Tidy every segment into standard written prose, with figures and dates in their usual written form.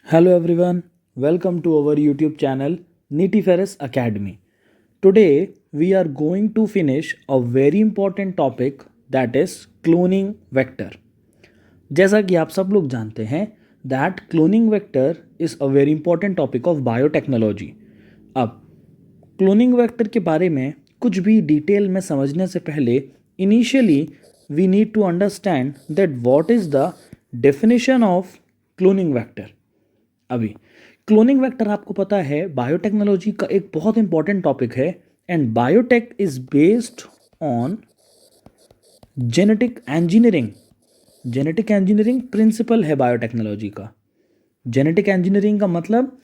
Hello everyone, welcome to our YouTube channel Nitiferous Academy. Today we are going to finish a very important topic that is cloning vector. जैसा कि आप सब लोग जानते हैं that cloning vector is a very important topic of biotechnology. अब cloning vector के बारे में कुछ भी डिटेल में समझने से पहले initially we need to understand that what is the definition of cloning vector. अभी क्लोनिंग वेक्टर आपको पता है बायोटेक्नोलॉजी का एक बहुत इंपॉर्टेंट टॉपिक है and biotech is based on genetic engineering. Genetic engineering principle है बायोटेक्नोलॉजी का. जेनेटिक इंजीनियरिंग का मतलब,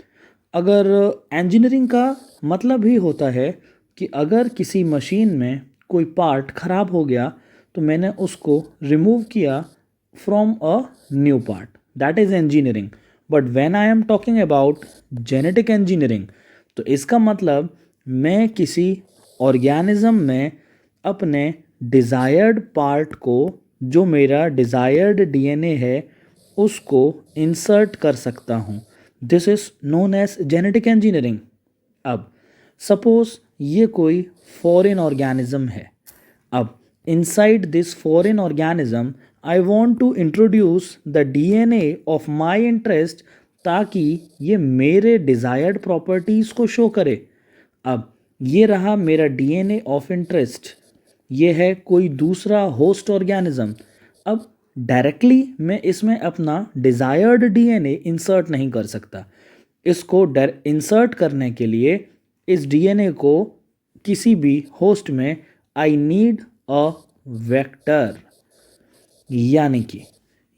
अगर इंजीनियरिंग का मतलब ही होता है कि अगर किसी मशीन में कोई पार्ट खराब हो गया तो मैंने उसको रिमूव किया from a new part, that is engineering. But when I am talking about genetic engineering तो इसका मतलब मैं किसी ऑर्गेनिज्म में अपने डिज़ायर्ड पार्ट को, जो मेरा डिज़ायर्ड डीएनए है, उसको इंसर्ट कर सकता हूँ. This is known as genetic engineering. अब सपोज ये कोई फॉरेन ऑर्गेनिज्म है. अब inside this foreign organism I want to introduce the DNA of my interest ताकि ये मेरे डिज़ायर्ड प्रॉपर्टीज़ को शो करे. अब ये रहा मेरा DNA ऑफ इंटरेस्ट, ये है कोई दूसरा होस्ट ऑर्गेनिज्म. अब डायरेक्टली मैं इसमें अपना डिज़ायर्ड DNA इंसर्ट नहीं कर सकता. इसको इंसर्ट करने के लिए इस DNA को किसी भी होस्ट में आई नीड अ वेक्टर. यानी कि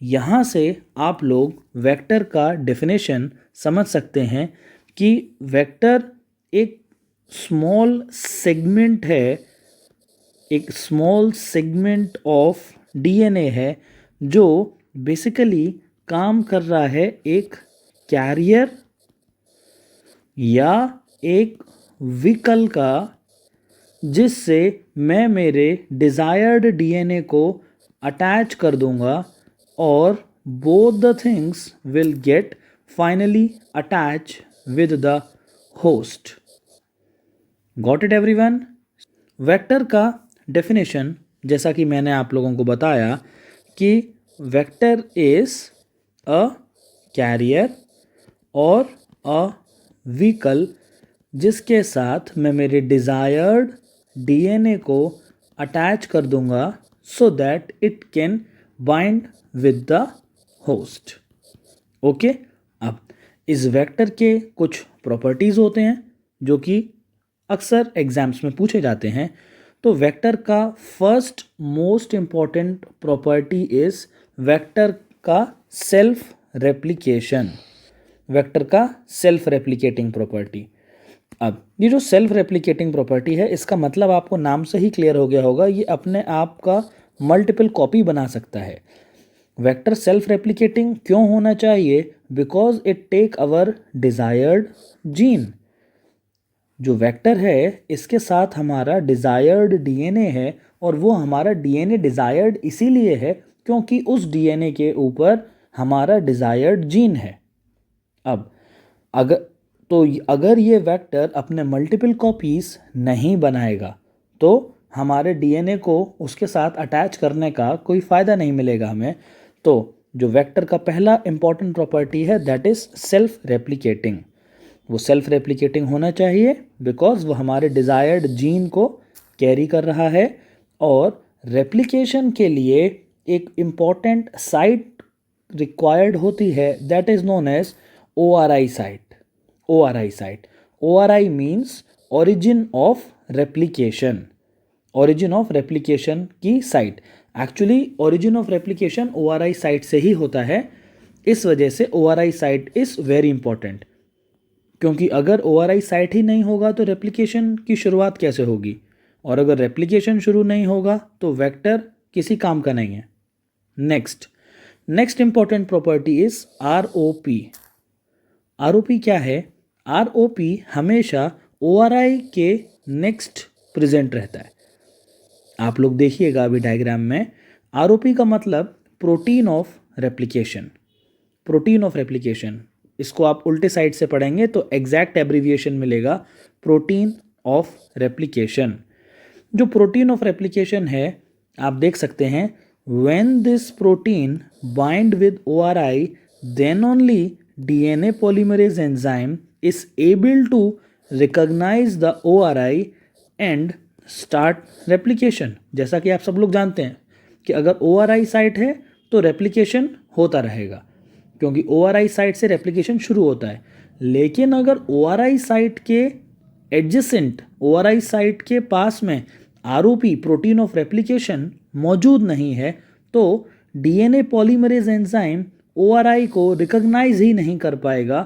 यहाँ से आप लोग वेक्टर का डेफिनेशन समझ सकते हैं कि वेक्टर एक स्मॉल सेगमेंट है, एक स्मॉल सेगमेंट ऑफ डीएनए है जो बेसिकली काम कर रहा है एक कैरियर या एक व्हीकल का, जिससे मैं मेरे डिज़ायर्ड डीएनए को अटैच कर दूंगा और both the things will get finally attach with the host. Got it everyone? Vector का डेफिनेशन, जैसा कि मैंने आप लोगों को बताया कि वेक्टर इज़ अ कैरियर और अ व्हीकल जिसके साथ मैं मेरे डिज़ायर्ड डीएनए को अटैच कर दूंगा so that it can bind with the host. Okay. अब इस वेक्टर के कुछ प्रॉपर्टीज़ होते हैं जो कि अक्सर एग्जाम्स में पूछे जाते हैं. तो वेक्टर का first most important property is vector का सेल्फ रेप्लिकेशन. वेक्टर का सेल्फ रेप्लिकेटिंग प्रॉपर्टी. अब ये जो सेल्फ रेप्लिकेटिंग प्रॉपर्टी है, इसका मतलब आपको नाम से ही क्लियर हो गया होगा, ये अपने आप का मल्टीपल कॉपी बना सकता है. वेक्टर सेल्फ रेप्लिकेटिंग क्यों होना चाहिए? Because it take our desired gene. जो वेक्टर है इसके साथ हमारा डिज़ायर्ड डीएनए है और वो हमारा डीएनए डिज़ायर्ड इसीलिए है क्योंकि उस डीएनए के ऊपर हमारा डिज़ायर्ड जीन है. अब अगर ये वेक्टर अपने मल्टीपल कॉपीज़ नहीं बनाएगा तो हमारे डीएनए को उसके साथ अटैच करने का कोई फ़ायदा नहीं मिलेगा हमें. तो जो वेक्टर का पहला इंपॉर्टेंट प्रॉपर्टी है दैट इज़ सेल्फ रेप्लिकेटिंग. वो सेल्फ रेप्लिकेटिंग होना चाहिए बिकॉज वो हमारे डिज़ायर्ड जीन को कैरी कर रहा है. और रेप्लिकेशन के लिए एक इम्पॉर्टेंट साइट रिक्वायर्ड होती है that is known as ORI site. ORI site. ORI means origin of replication. Origin of replication की site. Actually origin of replication ORI site से ही होता है. इस वजह से ORI site is very important, क्योंकि अगर ORI साइट ही नहीं होगा तो रेप्लिकेशन की शुरुआत कैसे होगी, और अगर रेप्लिकेशन शुरू नहीं होगा तो वेक्टर किसी काम का नहीं है. Next important property is ROP. ROP क्या है? ROP हमेशा ORI के नेक्स्ट प्रेजेंट रहता है. आप लोग देखिएगा अभी डायग्राम में, ROP का मतलब protein of replication. Protein of replication इसको आप उल्टे साइड से पढ़ेंगे तो एग्जैक्ट एब्रीविएशन मिलेगा प्रोटीन ऑफ रेप्लिकेशन। जो प्रोटीन ऑफ रेप्लिकेशन है आप देख सकते हैं, when this protein bind with ORI then only DNA polymerase enzyme is able to recognize the ORI and start replication। जैसा कि आप सब लोग जानते हैं कि अगर ORI साइट है तो रेप्लिकेशन होता रहेगा, क्योंकि ORI साइट से रेप्लिकेशन शुरू होता है। लेकिन अगर ORI साइट के एडजेसेंट, ORI साइट के पास में ROP प्रोटीन ऑफ रेप्लिकेशन मौजूद नहीं है तो DNA पॉलीमरेज एंजाइम ORI को रिकॉग्नाइज ही नहीं कर पाएगा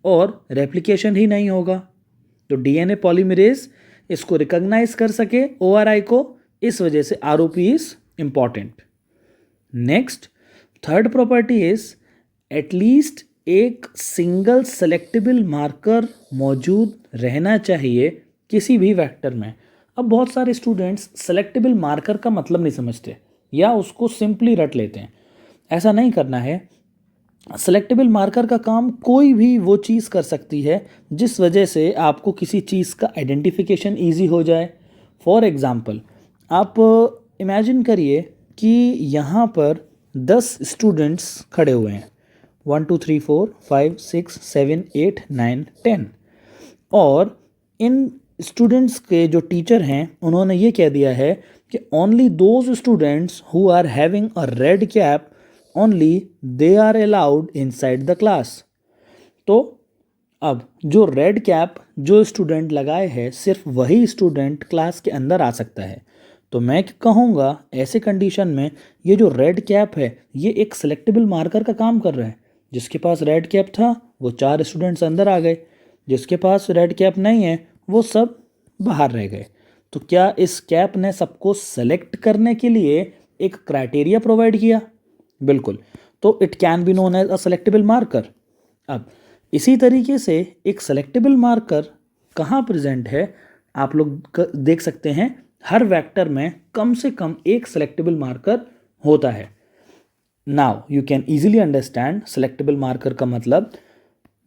और रेप्लिकेशन ही नहीं होगा। तो DNA पॉलीमरेज इसको रिकॉग्नाइज कर सके ORI को, इस वजह से ROP is important. Next, third property is at least एक सिंगल सेलेक्टेबल मार्कर मौजूद रहना चाहिए किसी भी वेक्टर में। अब बहुत सारे स्टूडेंट्स सेलेक्टेबल मार्कर का मतलब नहीं समझते या उसको सिंपली रट लेते हैं। ऐसा नहीं करना है। सेलेक्टेबल मार्कर का काम कोई भी वो चीज़ कर सकती है जिस वजह से आपको किसी चीज़ का आइडेंटिफिकेशन ईजी हो जाए। फॉर एग्ज़ाम्पल, आप इमेजिन करिए कि यहाँ पर 10 स्टूडेंट्स खड़े हुए हैं, 1 2 3 4 5 6 7 8 9 10, और इन स्टूडेंट्स के जो टीचर हैं उन्होंने ये कह दिया है कि only those students who are having a red cap only they are allowed inside the class. तो अब जो रेड कैप जो स्टूडेंट लगाए है सिर्फ वही स्टूडेंट क्लास के अंदर आ सकता है। तो मैं कहूँगा ऐसे कंडीशन में ये जो रेड कैप है ये एक सेलेक्टेबल मार्कर का काम कर रहा है। जिसके पास रेड कैप था वो 4 स्टूडेंट्स अंदर आ गए, जिसके पास रेड कैप नहीं है वो सब बाहर रह गए। तो क्या इस कैप ने सबको सेलेक्ट करने के लिए एक क्राइटेरिया प्रोवाइड किया? बिल्कुल। तो it can be known as a selectable marker. अब इसी तरीके से एक सेलेक्टेबल मार्कर कहाँ प्रेजेंट है आप लोग देख सकते हैं, हर वेक्टर में कम से कम एक सेलेक्टेबल मार्कर होता है। Now you can easily understand selectable marker का मतलब,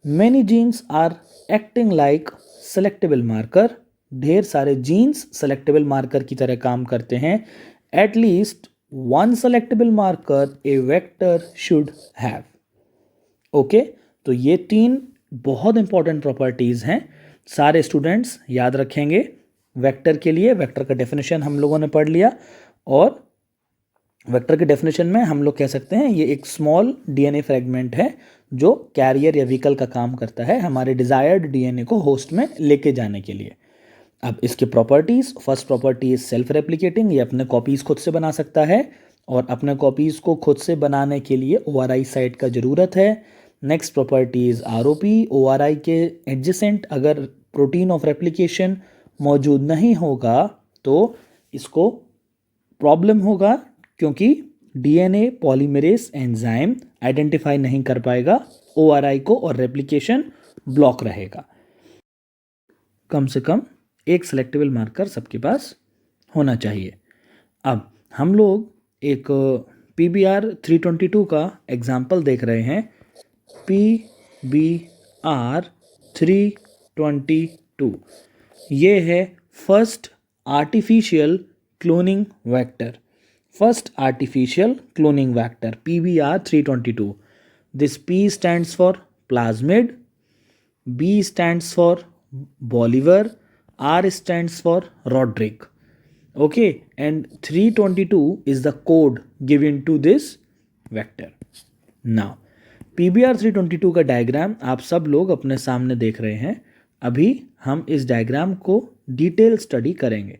many genes are acting like selectable marker. ढेर सारे जीन्स सेलेक्टेबल मार्कर की तरह काम करते हैं। At least one selectable marker A vector should have. Okay, तो ये 3 बहुत इंपॉर्टेंट प्रॉपर्टीज़ हैं, सारे स्टूडेंट्स याद रखेंगे। वेक्टर के लिए वेक्टर का डेफिनेशन हम लोगों ने पढ़ लिया, और वेक्टर के डेफिनेशन में हम लोग कह सकते हैं ये एक स्मॉल डीएनए फ्रेगमेंट है जो कैरियर या व्हीकल का काम करता है हमारे डिजायर्ड डीएनए को होस्ट में लेके जाने के लिए। अब इसके properties, first property is self replicating, ये अपने कॉपीज़ खुद से बना सकता है, और अपने कॉपीज़ को खुद से बनाने के लिए ORI साइट का ज़रूरत है। Next property is ROP, ORI के एडजेसेंट अगर प्रोटीन ऑफ रेप्लिकेशन मौजूद नहीं होगा तो इसको प्रॉब्लम होगा, क्योंकि DNA पॉलीमरेज एंजाइम आइडेंटिफाई नहीं कर पाएगा ORI को और रेप्लिकेशन ब्लॉक रहेगा। कम से कम एक सेलेक्टेबल मार्कर सबके पास होना चाहिए। अब हम लोग एक PBR 322 का एग्जाम्पल देख रहे हैं। PBR 322 ये है first artificial cloning vector. First artificial cloning vector PBR 322। This P stands for plasmid, B stands for Bolivar, R stands for Roderick. Okay, and 322 is the code given to this vector. Now, PBR 322 का diagram आप सब लोग अपने सामने देख रहे हैं। अभी हम इस डायग्राम को डिटेल स्टडी करेंगे।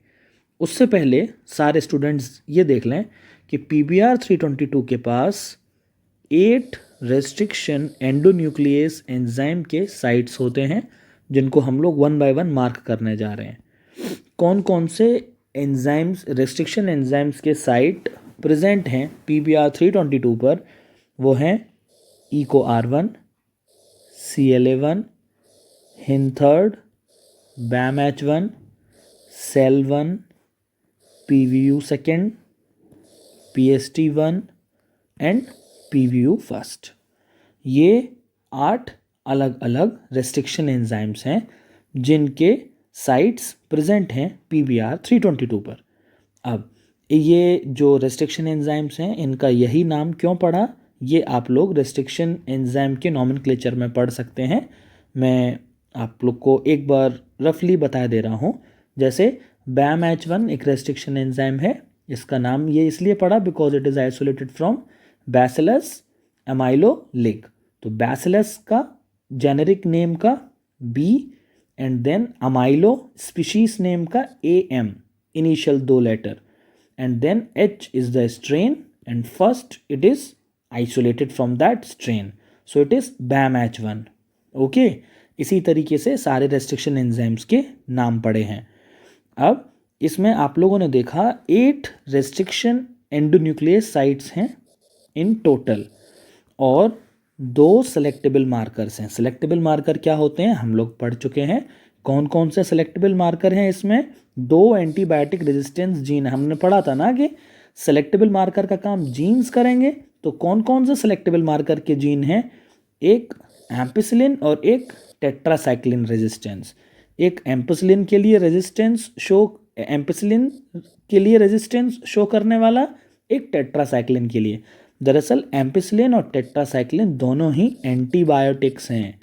उससे पहले सारे स्टूडेंट्स ये देख लें कि PBR 322 के पास 8 रेस्ट्रिक्शन एंडोन्यूक्लियस एंजाइम के साइट्स होते हैं, जिनको हम लोग 1 बाय 1 मार्क करने जा रहे हैं। कौन कौन से एंजाइम्स, रेस्ट्रिक्शन एंजाइम्स के साइट प्रेजेंट हैं PBR 322 पर? वो हैं EcoR1, CLA1, HIN3rd, BAMH1, CEL1, PVU2, PST1 and PVU1। ये 8 अलग अलग रेस्ट्रिक्शन एंजाइम्स हैं जिनके साइट्स प्रेजेंट हैं PBR322 पर। अब ये जो रेस्ट्रिक्शन एंजाइम्स हैं इनका यही नाम क्यों पड़ा, ये आप लोग रेस्ट्रिक्शन एंजाइम के नॉमेनक्लेचर में पढ़ सकते हैं। मैं आप लोग को एक बार रफली बता दे रहा हूँ। जैसे BAMH1 एक रेस्ट्रिक्शन एंजाइम है, इसका नाम ये इसलिए पड़ा because it is isolated from Bacillus अमाइलोलिग। तो बैसिलस का जेनेरिक नेम का B and then amylo species name का AM, initial 2 letter, and then H is the strain and first it is isolated from that strain, so it is BAMH1. Okay, इसी तरीके से सारे restriction enzymes के नाम पड़े हैं। अब इसमें आप लोगों ने देखा 8 रेस्ट्रिक्शन एंडोन्यूक्लियस साइट्स हैं इन टोटल और 2 सेलेक्टेबल मार्कर्स हैं। सेलेक्टेबल मार्कर क्या होते हैं हम लोग पढ़ चुके हैं। कौन कौन से सेलेक्टेबल मार्कर हैं इसमें? 2 एंटीबायोटिक रेजिस्टेंस जीन, हमने पढ़ा था ना कि सेलेक्टेबल मार्कर का काम जीन्स करेंगे। तो कौन कौन से सेलेक्टेबल मार्कर के जीन हैं? एक एम्पिसिलिन और एक टेट्रासाइक्लिन रेजिस्टेंस। एक एम्पिसिलिन के लिए रेजिस्टेंस शो करने वाला, एक टेट्रासाइक्लिन के लिए। दरअसल एम्पिसिलिन और टेट्रासाइक्लिन दोनों ही एंटीबायोटिक्स हैं।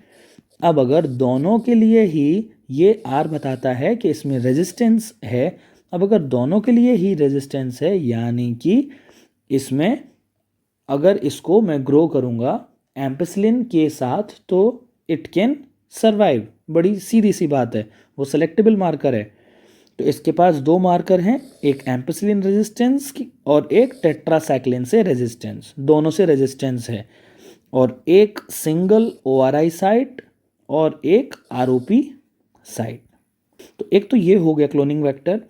अब अगर दोनों के लिए ही ये आर बताता है कि इसमें रेजिस्टेंस है, अब अगर दोनों के लिए ही रेजिस्टेंस है यानी कि इसमें अगर इसको मैं ग्रो करूँगा एम्पिसिलिन के साथ तो इट कैन सर्वाइव। बड़ी सीधी सी बात है, वो सेलेक्टेबल मार्कर है। तो इसके पास 2 मार्कर हैं, एक एम्पिसिलिन रेजिस्टेंस की और एक टेट्रासाइक्लिन से रेजिस्टेंस, दोनों से रेजिस्टेंस है। और एक सिंगल ORI साइट और एक ROP साइट। तो एक तो ये हो गया क्लोनिंग वेक्टर।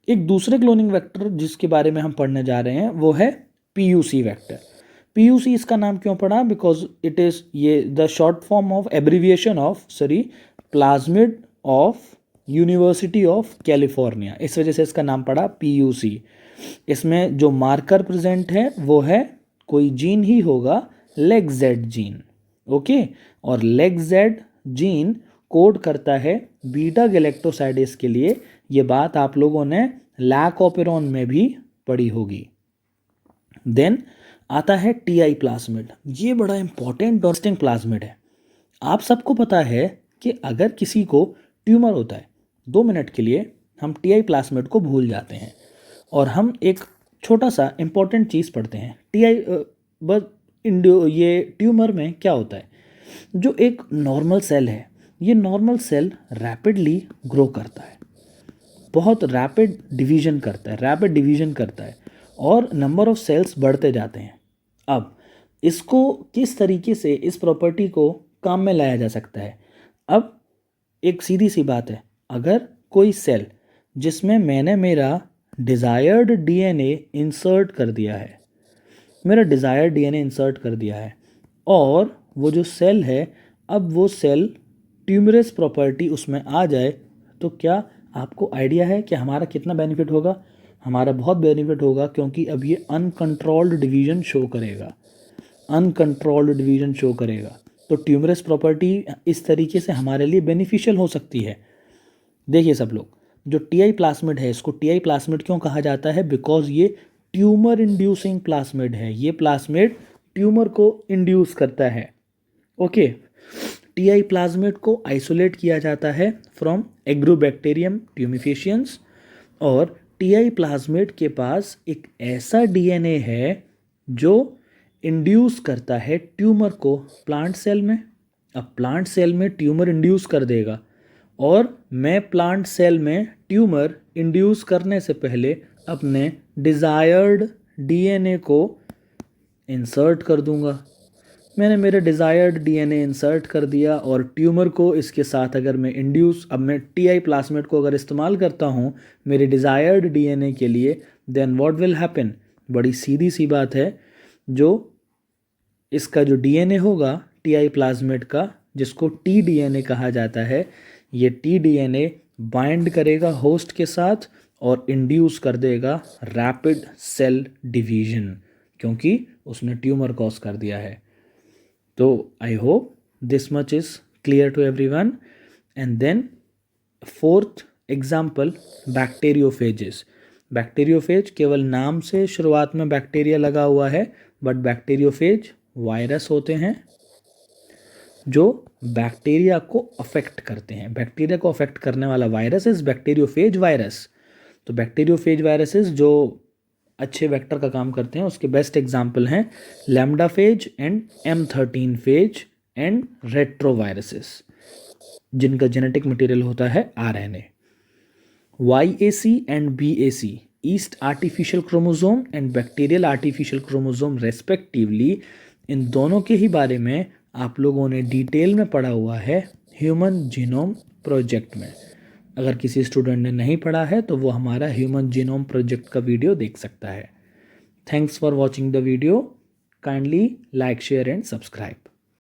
एक दूसरे क्लोनिंग वेक्टर जिसके बारे में हम पढ़ने जा रहे हैं वो है PUC वेक्टर। PUC इसका नाम क्यों पड़ा? बिकॉज इट इज ये the short form of abbreviation of plasmid of university of California, इस वजह से इसका नाम पड़ा PUC। इसमें जो मार्कर प्रेजेंट है वो है कोई जीन ही होगा, LEGZ जीन। ओके, और LEGZ जीन कोड करता है बीटा गैलेक्टोसाइडेस के लिए। ये बात आप लोगों ने लैकोपेरॉन में भी पढ़ी होगी। देन आता है TI प्लाज्मिड। ये बड़ा इंपॉर्टेंट डॉस्टिंग प्लाज्मिड है। आप सबको पता है कि अगर किसी को ट्यूमर होता है 2 मिनट के लिए हम TI प्लाज्मिड को भूल जाते हैं और हम एक छोटा सा इंपॉर्टेंट चीज़ पढ़ते हैं। ये ट्यूमर में क्या होता है? जो एक नॉर्मल सेल है, ये नॉर्मल सेल रैपिडली ग्रो करता है, बहुत रैपिड डिवीजन करता है और नंबर ऑफ सेल्स बढ़ते जाते हैं। अब इसको किस तरीके से इस प्रॉपर्टी को काम में लाया जा सकता है? अब एक सीधी सी बात है, अगर कोई सेल जिसमें मैंने मेरा डिज़ायर्ड DNA इंसर्ट कर दिया है, और वो जो सेल है, अब वो सेल ट्यूमरस प्रॉपर्टी उसमें आ जाए, तो क्या आपको आइडिया है कि हमारा कितना बेनिफिट होगा? हमारा बहुत बेनिफिट होगा, क्योंकि अब ये अनकंट्रोल्ड डिवीजन शो करेगा। तो ट्यूमरस प्रॉपर्टी इस तरीके से हमारे लिए बेनिफिशियल हो सकती है। देखिए सब लोग, जो TI प्लाज्मिड है, इसको TI प्लाज्मिड क्यों कहा जाता है? बिकॉज ये ट्यूमर इंड्यूसिंग प्लाज्मिड है। ये प्लाज्मिड ट्यूमर को इंड्यूस करता है। ओके, TI प्लाज्मिड को आइसोलेट किया जाता है फ्रॉम एग्रोबैक्टीरियम ट्यूमिफिशियंस, और TI प्लाज्मिड के पास एक ऐसा DNA है जो इंड्यूस करता है ट्यूमर को प्लांट सेल में। अब प्लांट सेल में ट्यूमर इंड्यूस कर देगा, और मैं प्लांट सेल में ट्यूमर इंड्यूस करने से पहले अपने डिज़ायर्ड DNA को इंसर्ट कर दूंगा। मैंने मेरे डिज़ायर्ड DNA इंसर्ट कर दिया, और ट्यूमर को इसके साथ अगर मैं अब मैं TI प्लाज्मिड को अगर इस्तेमाल करता हूँ मेरे डिज़ायर्ड DNA के लिए, देन व्हाट विल हैपन? बड़ी सीधी सी बात है, जो इसका जो DNA होगा TI प्लाज्मिड का, जिसको tDNA कहा जाता है, ये tDNA बाइंड करेगा होस्ट के साथ और इंड्यूस कर देगा रैपिड सेल डिवीजन, क्योंकि उसने ट्यूमर कॉज कर दिया है। तो I hope this much is Clear to everyone? And then fourth example bacteriophages. Bacteriophage केवल नाम से शुरुआत में बैक्टीरिया लगा हुआ है, बट बैक्टीरियोफेज वायरस होते हैं जो बैक्टीरिया को अफेक्ट करते हैं. बैक्टीरिया को अफेक्ट करने वाला वायरस इज बैक्टीरियोफेज वायरस. तो बैक्टीरियोफेज वायरसेस जो अच्छे वेक्टर का काम करते हैं उसके बेस्ट एग्जाम्पल हैं lambda phage and M13 phage and retroviruses, जिनका जेनेटिक मटेरियल होता है RNA. YAC and BAC, yeast artificial chromosome and bacterial artificial chromosome respectively, इन दोनों के ही बारे में आप लोगों ने डिटेल में पढ़ा हुआ है ह्यूमन जीनोम प्रोजेक्ट में. अगर किसी स्टूडेंट ने नहीं पढ़ा है तो वो हमारा ह्यूमन जीनोम प्रोजेक्ट का वीडियो देख सकता है. Thanks for watching the video. Kindly like, share and subscribe.